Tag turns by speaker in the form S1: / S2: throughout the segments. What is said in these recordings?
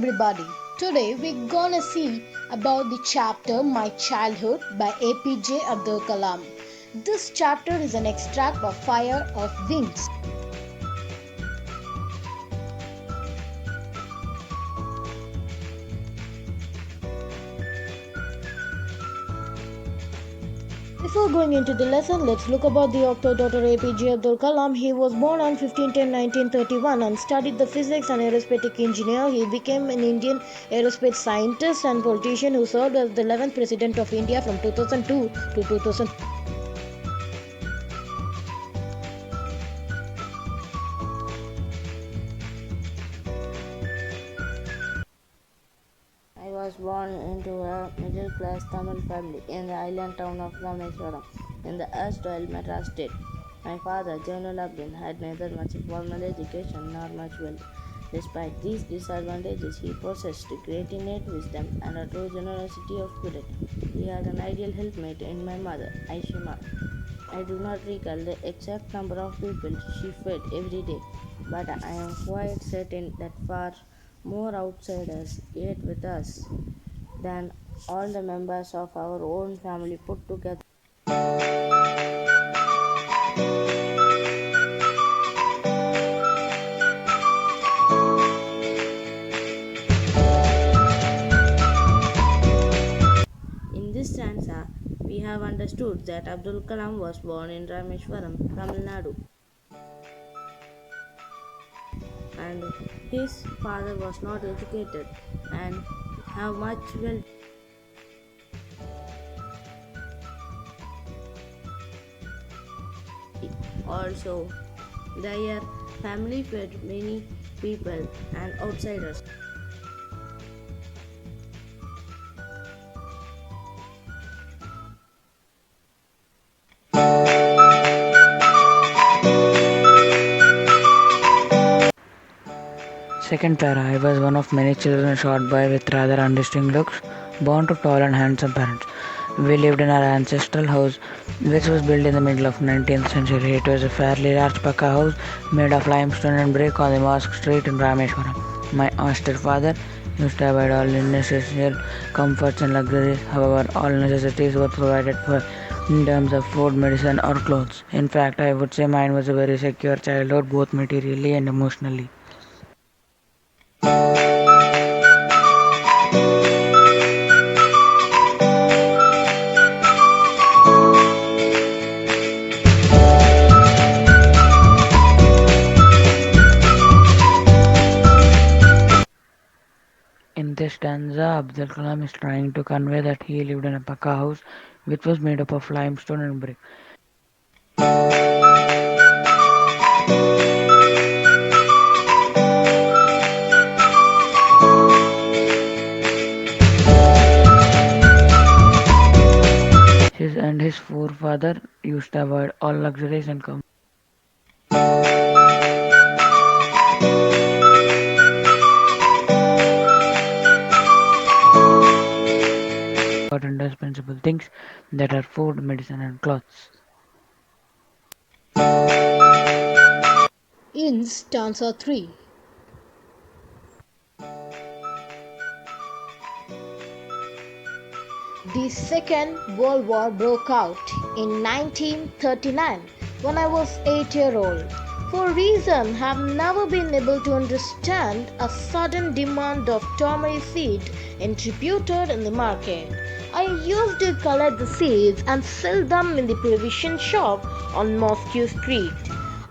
S1: everybody. Today we're gonna see about the chapter My Childhood by APJ Abdul Kalam. This chapter is an extract of Fire of Wings. Before going into the lesson, let's look about the author Dr. APJ Abdul Kalam. He was born on 15-10-1931 and studied the physics and aerospace engineer. He became an Indian aerospace scientist and politician who served as the 11th President of India from 2002 to 2000.
S2: I was born into a middle-class Tamil family in the island town of Rameswaram in the erstwhile Madras state. My father, Jainul Abdin, had neither much formal education nor much wealth. Despite these disadvantages, he possessed great innate wisdom and a true generosity of spirit. He had an ideal helpmate in my mother, Aishima. I do not recall the exact number of people she fed every day, but I am quite certain that far more outsiders ate with us than all the members of our own family put together. In this stanza, we have understood that Abdul Kalam was born in Rameshwaram, Tamil Nadu, and his father was not educated and have much wealth. Also, their family fed many people and outsiders.
S3: Second para, I was one of many children, a short boy with rather undistinguished looks, born to tall and handsome parents. We lived in our ancestral house, which was built in the middle of 19th century. It was a fairly large Pakka house made of limestone and brick on the Mosque Street in Rameshwaram. My austere father used to avoid all necessary comforts and luxuries. However, all necessities were provided for in terms of food, medicine, or clothes. In fact, I would say mine was a very secure childhood, both materially and emotionally. In this stanza, Abdul Kalam is trying to convey that he lived in a Pakka house which was made up of limestone and brick. His forefather used to avoid all luxuries and comfort and indispensable things that are food, medicine, and clothes.
S1: In stanza 3. The Second World War broke out in 1939 when I was 8 years old. For a reason I have never been able to understand, a sudden demand of turmeric seed interpreted in the market. I used to collect the seeds and sell them in the provision shop on Mosque Street.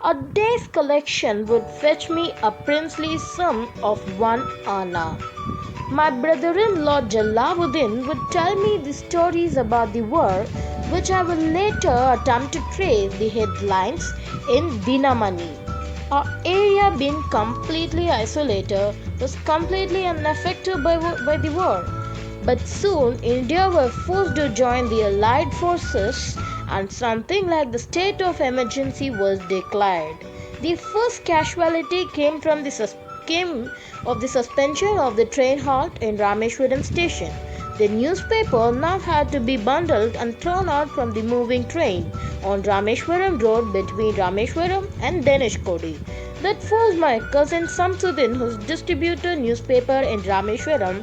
S1: A day's collection would fetch me a princely sum of 1 anna. My brother-in-law Jalaluddin would tell me the stories about the war, which I will later attempt to trace the headlines in Dinamani. Our area, being completely isolated, was completely unaffected by the war. But soon India was forced to join the Allied forces and something like the state of emergency was declared. The first casualty came of the suspension of the train halt in Rameshwaram station. The newspaper now had to be bundled and thrown out from the moving train on Rameshwaram road between Rameshwaram and Dhanishkodi. That forced my cousin Samsudin, who's distributor newspaper in Rameshwaram,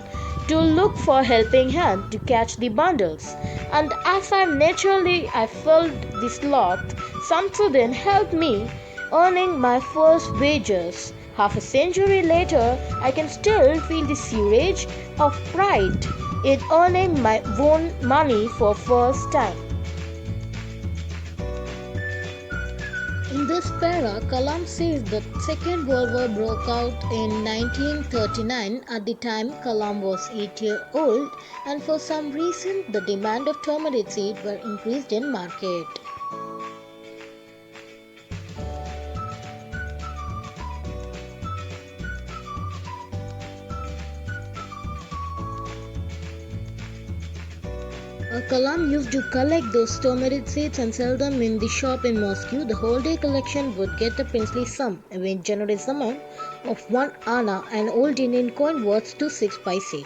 S1: to look for helping hand to catch the bundles. And as I felt the sloth, Samsudin helped me, earning my first wages. Half a century later, I can still feel the surge of pride in earning my own money for first time. In this para, Kalam says that Second World War broke out in 1939. At the time, Kalam was 8 years old, and for some reason, the demand of turmeric seed were increased in market. Kalam used to collect those turmeric seeds and sell them in the shop in Moscow. The whole day collection would get a princely sum, a generous amount of 1 anna, an old Indian coin worth to 6 paise.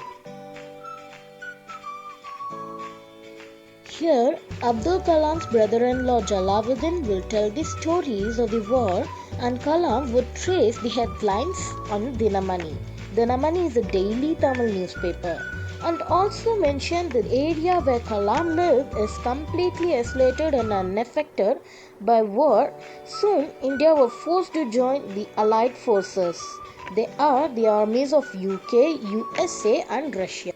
S1: Here, Abdul Kalam's brother-in-law Jalaluddin will tell the stories of the war, and Kalam would trace the headlines on Dinamani. Dinamani is a daily Tamil newspaper, and also mention the area where Kalam lived is completely isolated and unaffected by war. Soon, India was forced to join the Allied forces. They are the armies of UK, USA, and Russia.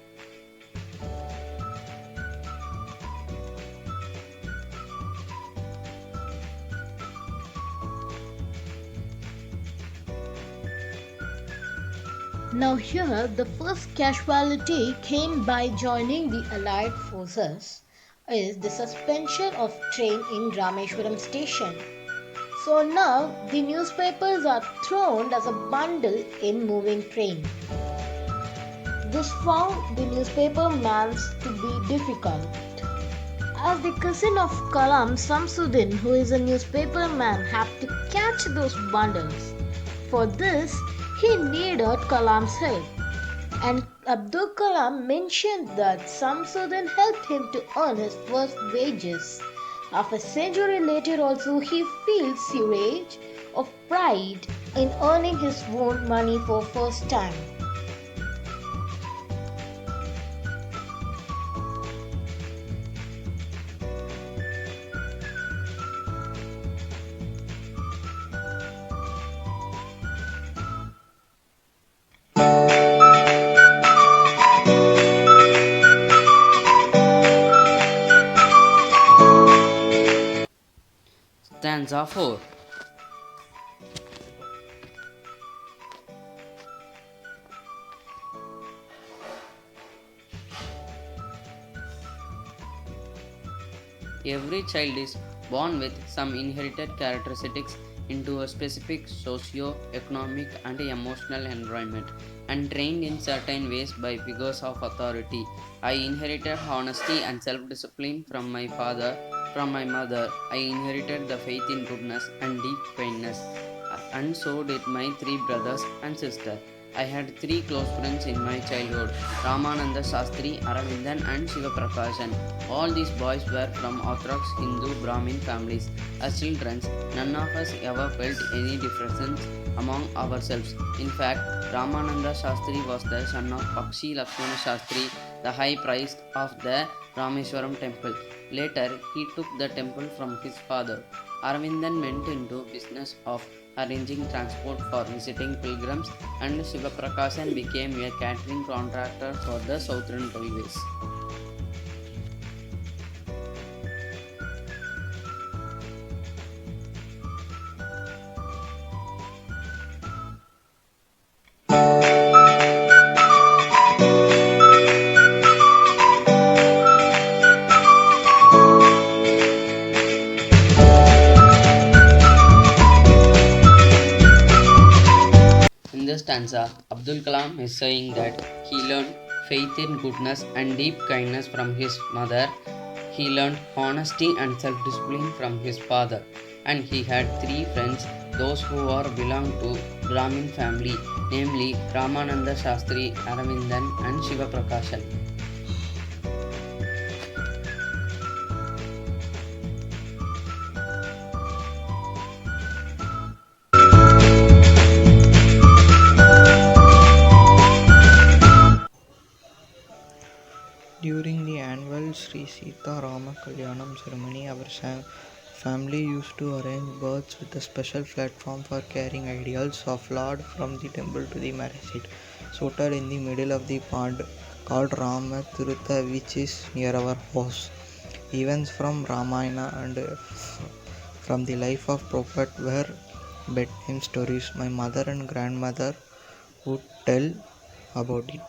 S1: Now here the first casualty came by joining the Allied forces is the suspension of train in Rameshwaram station. So now the newspapers are thrown as a bundle in moving train. This found the newspaper mans to be difficult. As the cousin of Kalam, Samsudin, who is a newspaper man, had to catch those bundles. For this, he needed Kalam's help. And Abdul Kalam mentioned that Samsudin helped him to earn his first wages. Half a century later also he feels surge of pride in earning his own money for first time.
S4: Stanza 4. Every child is born with some inherited characteristics into a specific socio-economic and emotional environment and trained in certain ways by figures of authority. I inherited honesty and self-discipline from my father. From my mother, I inherited the faith in goodness and deep kindness, and so did my 3 brothers and sister. I had 3 close friends in my childhood, Ramananda Shastri, Aravindan and Shiva Prakashan. All these boys were from Orthodox Hindu Brahmin families. As children, none of us ever felt any difference among ourselves. In fact, Ramananda Shastri was the son of Pakshi Lakshmana Shastri, the high priest of the Rameshwaram temple. Later, he took the temple from his father. Aravindan went into business of arranging transport for visiting pilgrims, and Shiva Prakashan became a catering contractor for the Southern Railways. In this stanza, Abdul Kalam is saying that he learned faith in goodness and deep kindness from his mother. He learned honesty and self-discipline from his father, and he had 3 friends, those who are belong to Brahmin family, namely Ramananda Shastri, Aravindan, and Shiva Prakashan.
S5: Sita Rama Kalyanam ceremony, our family used to arrange births with a special platform for carrying ideals of Lord from the temple to the marriage seat, seated in the middle of the pond called Rama Tirutha, which is near our house. Events from Ramayana and from the life of Prophet were bedtime stories my mother and grandmother would tell about it.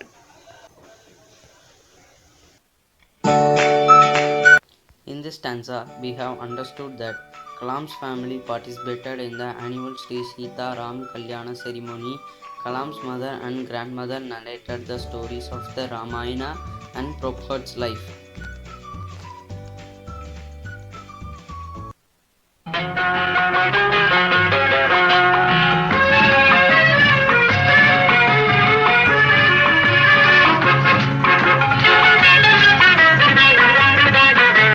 S4: In this stanza, we have understood that Kalam's family participated in the annual Sri Sita Ram Kalyana ceremony. Kalam's mother and grandmother narrated the stories of the Ramayana and Prophet's life.